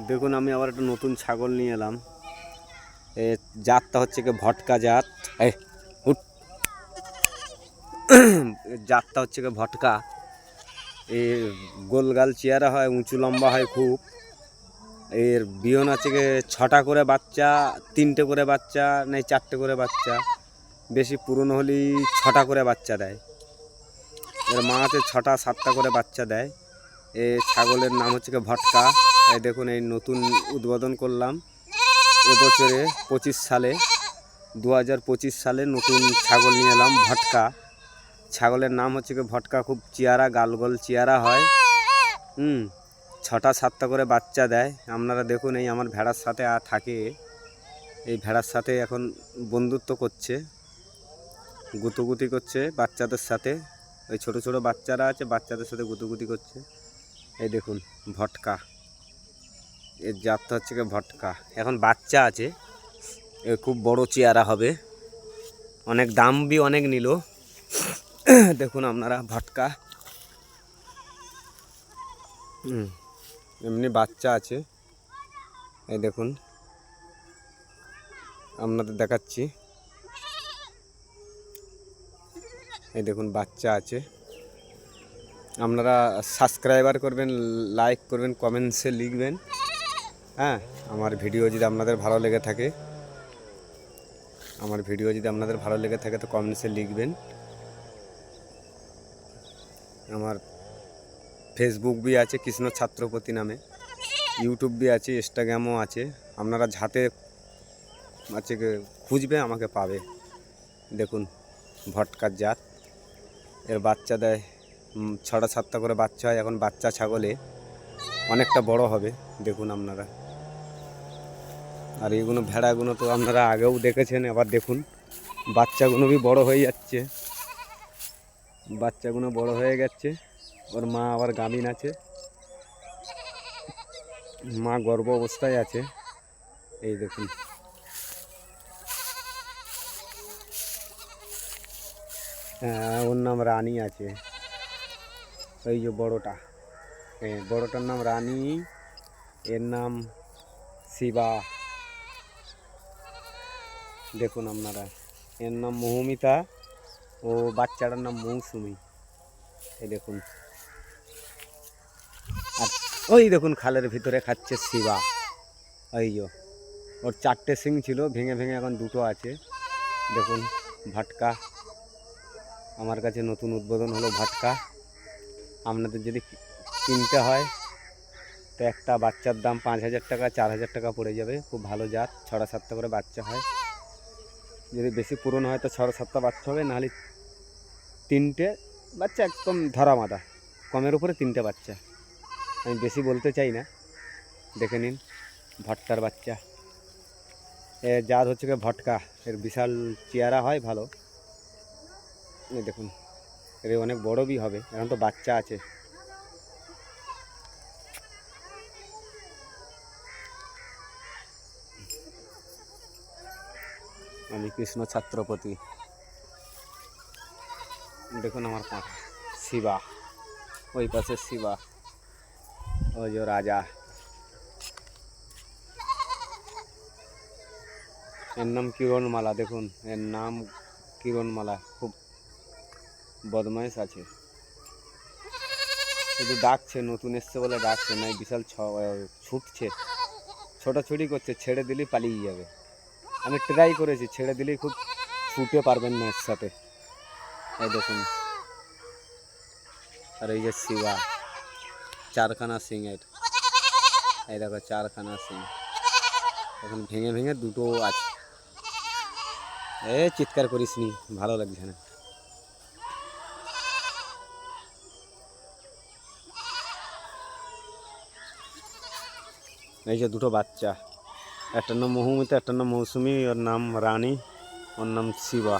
দেখুন আমি আবার একটা নতুন ছাগল নিয়ে এলাম। জাতটা হচ্ছে কি ভটকা জাত। জাতটা হচ্ছে কি ভটকা। গোলগাল চেহারা হয়, উঁচু লম্বা হয় খুব। এর বিয়ন আছে কি 6টা করে বাচ্চা, 3টে করে বাচ্চা, নেই 4টে করে বাচ্চা। বেশি পুরনো হলেই 6টা করে বাচ্চা দেয়। এর মা আছে 6টা 7টা করে বাচ্চা দেয়। এই ছাগলের নাম হচ্ছে কি ভটকা। এই দেখুন এই নতুন উদ্বোধন করলাম এবছরে 2025 সালে নতুন ছাগল নিয়ে এলাম ভটকা। ছাগলের নাম হচ্ছে কি ভটকা। খুব চেয়ারা, গালগোল চেয়ারা হয়। 6টা 7টা করে বাচ্চা দেয়। আপনারা দেখুন এই আমার ভেড়ার সাথে থাকে। এই ভেড়ার সাথে এখন বন্ধুত্ব করছে, গুতুগুতি করছে বাচ্চাদের সাথে। ওই ছোট ছোট বাচ্চারা আছে, বাচ্চাদের সাথে গুতুগুতি করছে। এই দেখুন ভটকা, এর জাতটা হচ্ছে কি ভটকা। এখন বাচ্চা আছে, এ খুব বড় চেয়ারা হবে। অনেক দাম বি অনেক নিল। দেখুন আপনারা ভটকা এমনি বাচ্চা আছে। এই দেখুন আপনাদের দেখাচ্ছি। এই দেখুন বাচ্চা আছে। আপনারা সাবস্ক্রাইবার করবেন, লাইক করবেন, কমেন্টসে লিখবেন। হ্যাঁ, আমার ভিডিও যদি আপনাদের ভালো লেগে থাকে, তো কমেন্টসে লিখবেন। আমার ফেসবুক বি আছে কৃষ্ণ ছাত্রপতি নামে, ইউটিউব বি আছে, ইনস্টাগ্রামও আছে। আপনারা যাতে আছে খুঁজবে আমাকে পাবে। দেখুন ভটকার জাত। এর বাচ্চা দেয় 6টা 7টা করে বাচ্চা হয়। এখন বাচ্চা ছাগলে অনেকটা বড় হবে, দেখুন আপনারা। আর এইগুলো ভেড়াগুলো তো আপনারা আগেও দেখেছেন। আবার দেখুন বাচ্চাগুলো বি বড় হয়ে যাচ্ছে। বাচ্চাগুলো বড় হয়ে গেছে। ওর মা আবার গাভিন আছে, মা গর্ভ অবস্থায় আছে। এই দেখুন হ্যাঁ, ওর নাম রানী আছে। ওই যে বড়টা, বড়টার নাম রানী, এর নাম শিবা। দেখুন আপনারা, এর নাম মৌমিতা ও বাচ্চাটার নাম মৌসুমি। এই দেখুন, আর ওই দেখুন খালের ভিতরে খাচ্ছে শিবা। ওই যে ওর 4টে সিং ছিল, ভেঙে ভেঙে এখন 2টো আছে। দেখুন ভটকা আমার কাছে নতুন উদ্বোধন হলো ভটকা। আপনাদের যদি কিনতে হয় তো একটা বাচ্চার দাম 5,000 টাকা 4,000 টাকা পড়ে যাবে। খুব ভালো জাত, 6টা 7টা করে বাচ্চা হয়। যদি বেশি পুরনো হয় তো 6টা 7টা বাচ্চা হবে, নাহলে 3টে বাচ্চা, একদম ধরা মাদা কমের উপরে 3টে বাচ্চা। আমি বেশি বলতে চাই না, দেখে নিন ভটকার বাচ্চা। এর জাত হচ্ছে কি ভটকা। এর বিশাল চেয়ারা হয়, ভালো। এই দেখুন এর অনেক বড় বি হবে, এখন তো বাচ্চা আছে। আমি কৃষ্ণ ছাত্রপতি। দেখুন আমার পাঁঠা শিবা, ওই পাশে শিবা, ওই যে রাজা। এর নাম কিরণমালা। দেখুন এর নাম কিরণমালা। খুব বদমাইশ আছে, শুধু ডাকছে, নতুন এসছে বলে ডাকছে, নাই বিশাল ছুটছে, ছোটাছুটি করছে। ছেড়ে দিলেই পালিয়ে যাবে। আমি ট্রাই করেছি, ছেড়ে দিলেই খুব ছুটে পারবেন না এর সাথে। এই দেখুন, আর এই যে শিবা, 4খানা সিং এর। এই দেখো 4খানা সিং। এখন ভেঙে ভেঙে 2টো আছে। চিৎকার করিস নি, ভালো লাগছে না। এই যে 2টো বাচ্চা, একটার নাম মৌমিতা, একটার নাম মৌসুমি, ওর নাম রানী, ওর নাম শিবা।